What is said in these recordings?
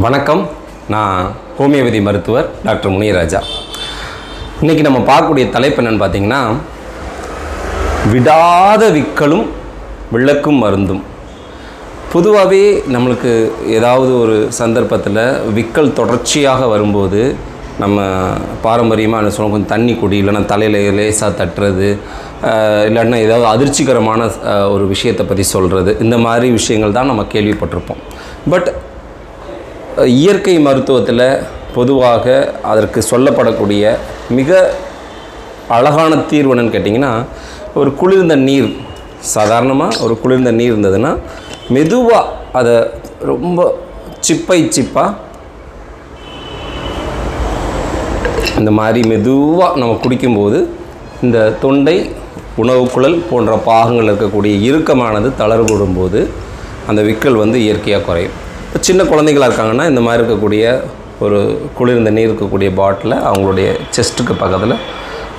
வணக்கம். நான் ஹோமியோபதி மருத்துவர் டாக்டர் முனிராஜா. இன்றைக்கி நம்ம பார்க்கக்கூடிய தலைப்பு என்னென்னு பார்த்தீங்கன்னா, விடாத விக்கலும் விளக்கும் மருந்தும். பொதுவாகவே நம்மளுக்கு ஏதாவது ஒரு சந்தர்ப்பத்தில் விக்கல் தொடர்ச்சியாக வரும்போது நம்ம பாரம்பரியமாக என்ன சொல்லுவோம், கொஞ்சம் தண்ணி குடி, இல்லைன்னா தலையில் லேசாக தட்டுறது, இல்லைன்னா ஏதாவது அதிர்ச்சிகரமான ஒரு விஷயத்தை பற்றி சொல்கிறது, இந்த மாதிரி விஷயங்கள் தான் நம்ம கேள்விப்பட்டிருப்போம். பட் இயற்கை மருத்துவத்தில் பொதுவாக அதற்கு சொல்லப்படக்கூடிய மிக அழகான தீர்வு என்னன்னு கேட்டிங்கன்னா, ஒரு குளிர்ந்த நீர், சாதாரணமாக ஒரு குளிர்ந்த நீர் இருந்ததுன்னா மெதுவாக அதை ரொம்ப சிப்பாக இந்த மாதிரி மெதுவாக நம்ம குடிக்கும்போது இந்த தொண்டை, உணவுக்குழல் போன்ற பாகங்கள் இருக்கக்கூடிய இறுக்கமானது தளர்வுடும்போது அந்த விக்கல் இயற்கையாக குறையும். இப்போ சின்ன குழந்தைகளாக இருக்காங்கன்னா இந்த மாதிரி இருக்கக்கூடிய ஒரு குளிர்ந்த நீர் இருக்கக்கூடிய பாட்டிலை அவங்களுடைய செஸ்ட்டுக்கு பக்கத்தில்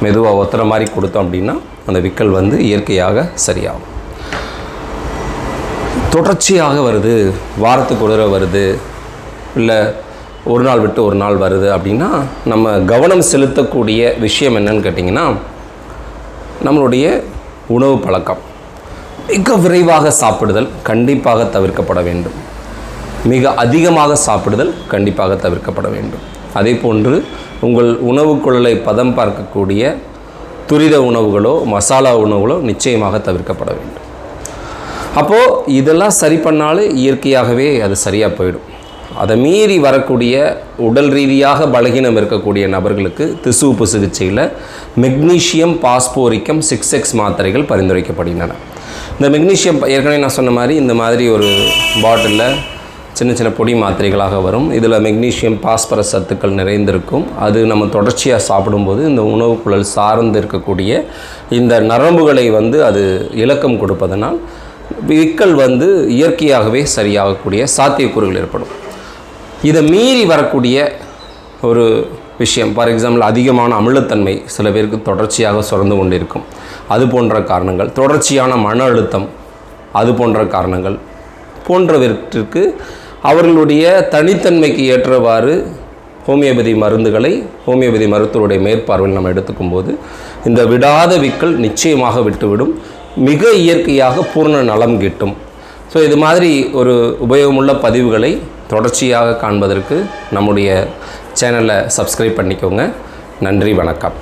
மெதுவாக ஒத்துற மாதிரி கொடுத்தோம் அப்படின்னா அந்த விக்கல் இயற்கையாக சரியாகும். தொடர்ச்சியாக வருது, வாரத்துக்கு ஒரு தடவை வருது, இல்லை ஒரு நாள் விட்டு ஒரு நாள் வருது அப்படின்னா நம்ம கவனம் செலுத்தக்கூடிய விஷயம் என்னன்னு கேட்டிங்கன்னா, நம்மளுடைய உணவு பழக்கம். மிக விரைவாக சாப்பிடுதல் கண்டிப்பாக தவிர்க்கப்பட வேண்டும். மிக அதிகமாக சாப்பிடுதல் கண்டிப்பாக தவிர்க்கப்பட வேண்டும். அதே போன்று உங்கள் உணவுக்குழலை பதம் பார்க்கக்கூடிய துரித உணவுகளோ மசாலா உணவுகளோ நிச்சயமாக தவிர்க்கப்பட வேண்டும். அப்போது இதெல்லாம் சரி பண்ணாலும் இயற்கையாகவே அது சரியாக போயிடும். அதை மீறி வரக்கூடிய உடல் ரீதியாக பலகீனம் இருக்கக்கூடிய நபர்களுக்கு திசுவுப்பு சிகிச்சையில் மெக்னீஷியம் பாஸ்போரிக்கம் 6X மாத்திரைகள் பரிந்துரைக்கப்படுகின்றன. இந்த மெக்னீஷியம் ஏற்கனவே நான் சொன்ன மாதிரி இந்த மாதிரி ஒரு பாட்டிலில் சின்ன சின்ன பொடி மாத்திரைகளாக வரும். இதில் மெக்னீஷியம் பாஸ்பரஸ் சத்துக்கள் நிறைந்திருக்கும். அது நம்ம தொடர்ச்சியாக சாப்பிடும்போது இந்த உணவுக்குழல் சார்ந்து இருக்கக்கூடிய இந்த நரம்புகளை அது இலக்கம் கொடுப்பதனால் விக்கல் இயற்கையாகவே சரியாகக்கூடிய சாத்தியக்கூறுகள் ஏற்படும். இதை மீறி வரக்கூடிய ஒரு விஷயம், ஃபார் எக்ஸாம்பிள் அதிகமான அமிலத்தன்மை சில பேருக்கு தொடர்ச்சியாக சுரந்து கொண்டிருக்கும், அது போன்ற காரணங்கள், தொடர்ச்சியான மன அழுத்தம், அது போன்ற காரணங்கள் போன்றவற்றிற்கு அவர்களுடைய தனித்தன்மைக்கு ஏற்றவாறு ஹோமியோபதி மருந்துகளை ஹோமியோபதி மருத்துவருடைய மேற்பார்வையில் நம்ம எடுத்துக்கும்போது இந்த விடாத விக்கல் நிச்சயமாக விட்டுவிடும். மிக இயற்கையாக பூர்ண நலம் கிட்டும். ஸோ இது மாதிரி ஒரு உபயோகமுள்ள பதிவுகளை தொடர்ச்சியாக காண்பதற்கு நம்முடைய சேனலை சப்ஸ்கிரைப் பண்ணிக்கோங்க. நன்றி, வணக்கம்.